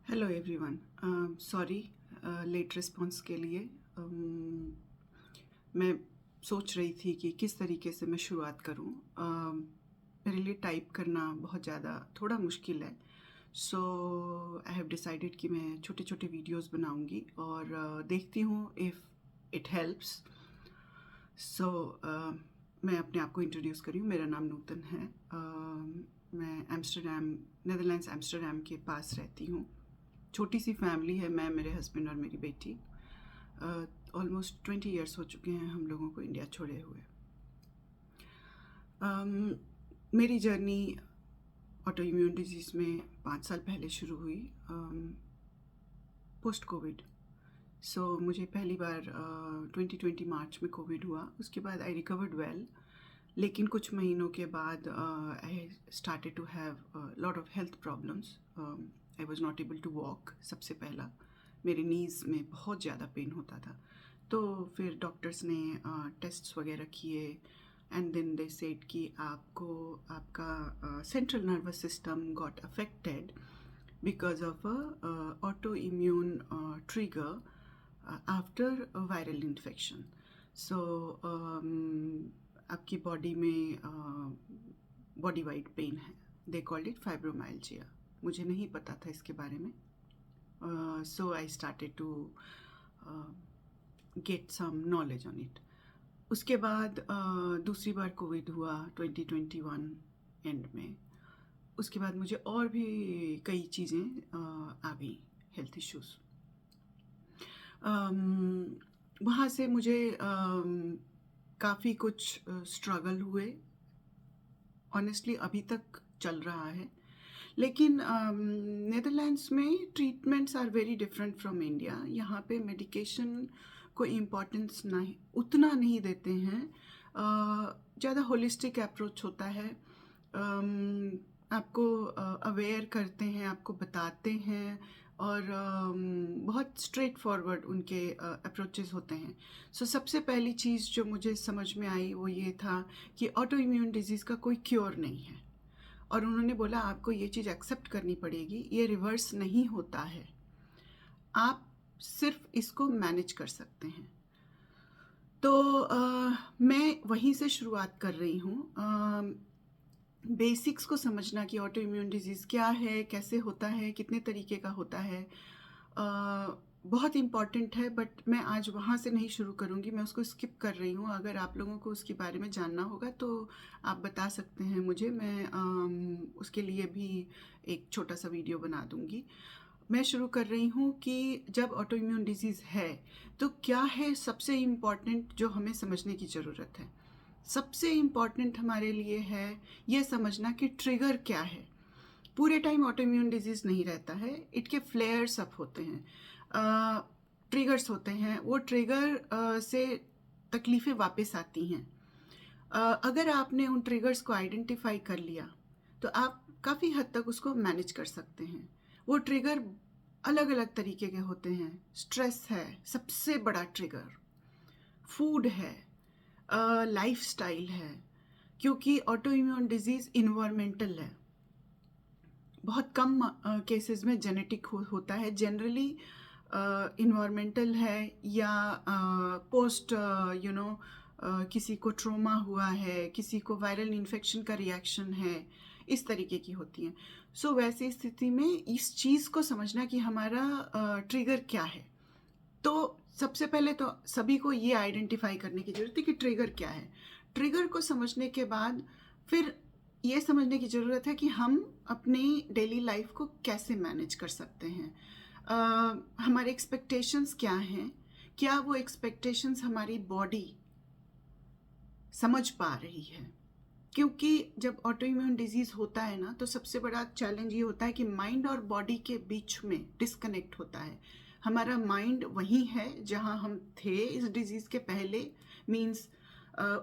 Hello everyone. Sorry late response के लिए। मैं सोच रही थी कि किस तरीके से मैं शुरुआत करूं। मेरे लिए टाइप करना बहुत ज़्यादा थोड़ा मुश्किल है। सो आई हैव डिसाइडेड कि मैं छोटे छोटे वीडियोस बनाऊंगी और देखती हूँ इफ़ इट हेल्प्स। सो मैं अपने आप को इंट्रोड्यूस करी हूँ। मेरा नाम नूतन है। मैं एम्स्टर्डम, नेदरलैंड्स एम्स्टर्डम के पास रहती हूँ। छोटी सी फैमिली है, मैं, मेरे हस्बैंड और मेरी बेटी। ऑलमोस्ट 20 ईयर्स हो चुके हैं हम लोगों को इंडिया छोड़े हुए। मेरी जर्नी ऑटो इम्यून डिजीज़ में 5 साल पहले शुरू हुई, पोस्ट कोविड। सो मुझे पहली बार 2020 मार्च में कोविड हुआ। उसके बाद आई रिकवर्ड वेल, लेकिन कुछ महीनों के बाद I started to have lot of health problems. I was not able to walk. सबसे पहला मेरे नीज़ में बहुत ज़्यादा पेन होता था। तो फिर डॉक्टर्स ने टेस्ट्स वगैरह किए एंड देन दे सेड कि आपको आपका central nervous system got affected because of a auto immune trigger after viral infection. So आपकी बॉडी में बॉडी वाइड पेन है। They called it fibromyalgia. मुझे नहीं पता था इसके बारे में। So I started to get some knowledge on it. उसके बाद दूसरी बार कोविड हुआ 2021 एंड में। उसके बाद मुझे और भी कई चीज़ें आ गई, हेल्थ इश्यूज़। वहाँ से मुझे काफ़ी कुछ स्ट्रगल हुए। ऑनेस्टली अभी तक चल रहा है, लेकिन नेदरलैंड्स में treatments are very different from India. यहाँ पे मेडिकेशन को इम्पोर्टेंस नहीं, उतना नहीं देते हैं। ज़्यादा होलिस्टिक अप्रोच होता है। आपको अवेयर करते हैं, आपको बताते हैं और बहुत स्ट्रेट फॉरवर्ड उनके अप्रोचेस होते हैं। सो सबसे पहली चीज़ जो मुझे समझ में आई वो ये था कि ऑटो इम्यून डिजीज़ का कोई क्योर नहीं है और उन्होंने बोला आपको ये चीज़ एक्सेप्ट करनी पड़ेगी, ये रिवर्स नहीं होता है, आप सिर्फ इसको मैनेज कर सकते हैं। तो मैं वहीं से शुरुआत कर रही हूँ। बेसिक्स को समझना कि ऑटो इम्यून डिजीज़ क्या है, कैसे होता है, कितने तरीके का होता है, बहुत इम्पॉर्टेंट है। बट मैं आज वहाँ से नहीं शुरू करूँगी, मैं उसको स्किप कर रही हूँ। अगर आप लोगों को उसके बारे में जानना होगा तो आप बता सकते हैं मुझे, मैं उसके लिए भी एक छोटा सा वीडियो बना दूँगी। मैं शुरू कर रही हूँ कि जब ऑटो इम्यून डिजीज़ है तो क्या है सबसे इम्पॉर्टेंट जो हमें समझने की ज़रूरत है। सबसे इम्पॉर्टेंट हमारे लिए है ये समझना कि ट्रिगर क्या है। पूरे टाइम ऑटो इम्यून डिजीज़ नहीं रहता है, इनके फ्लेयर्स अप होते हैं, ट्रिगर्स होते हैं। वो ट्रिगर से तकलीफ़ें वापस आती हैं। अगर आपने उन ट्रिगर्स को आइडेंटिफाई कर लिया तो आप काफ़ी हद तक उसको मैनेज कर सकते हैं। वो ट्रिगर अलग अलग तरीके के होते हैं। स्ट्रेस है सबसे बड़ा ट्रिगर, फूड है, लाइफस्टाइल है, क्योंकि ऑटो इम्यून डिजीज़ इन्वायरमेंटल है। बहुत कम केसेस में जेनेटिक होता है, जनरली इन्वायरमेंटल है या पोस्ट किसी को ट्रोमा हुआ है, किसी को वायरल इन्फेक्शन का रिएक्शन है, इस तरीके की होती हैं। सो वैसी स्थिति में इस चीज़ को समझना कि हमारा ट्रिगर क्या है। तो सबसे पहले तो सभी को ये आइडेंटिफाई करने की ज़रूरत है कि ट्रिगर क्या है। ट्रिगर को समझने के बाद फिर ये समझने की ज़रूरत है कि हम अपनी डेली लाइफ को कैसे मैनेज कर सकते हैं। हमारे एक्सपेक्टेशंस क्या हैं, क्या वो एक्सपेक्टेशंस हमारी बॉडी समझ पा रही है। क्योंकि जब ऑटो इम्यून डिजीज़ होता है ना, तो सबसे बड़ा चैलेंज ये होता है कि माइंड और बॉडी के बीच में डिस्कनेक्ट होता है। हमारा माइंड वही है जहाँ हम थे इस डिजीज़ के पहले, मीन्स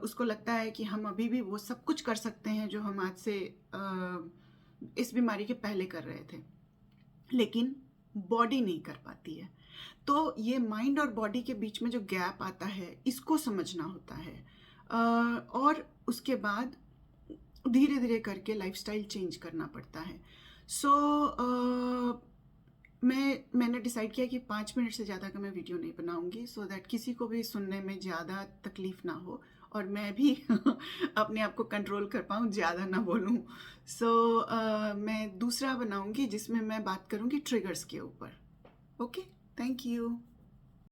उसको लगता है कि हम अभी भी वो सब कुछ कर सकते हैं जो हम आज से इस बीमारी के पहले कर रहे थे, लेकिन बॉडी नहीं कर पाती है। तो ये माइंड और बॉडी के बीच में जो गैप आता है, इसको समझना होता है। और उसके बाद धीरे धीरे करके लाइफस्टाइल चेंज करना पड़ता है। सो मैं मैंने डिसाइड किया कि 5 मिनट से ज़्यादा का मैं वीडियो नहीं बनाऊंगी, सो दैट किसी को भी सुनने में ज़्यादा तकलीफ़ ना हो और मैं भी अपने आप को कंट्रोल कर पाऊँ, ज़्यादा ना बोलूँ। सो मैं दूसरा बनाऊंगी जिसमें मैं बात करूंगी ट्रिगर्स के ऊपर। Okay, thank you.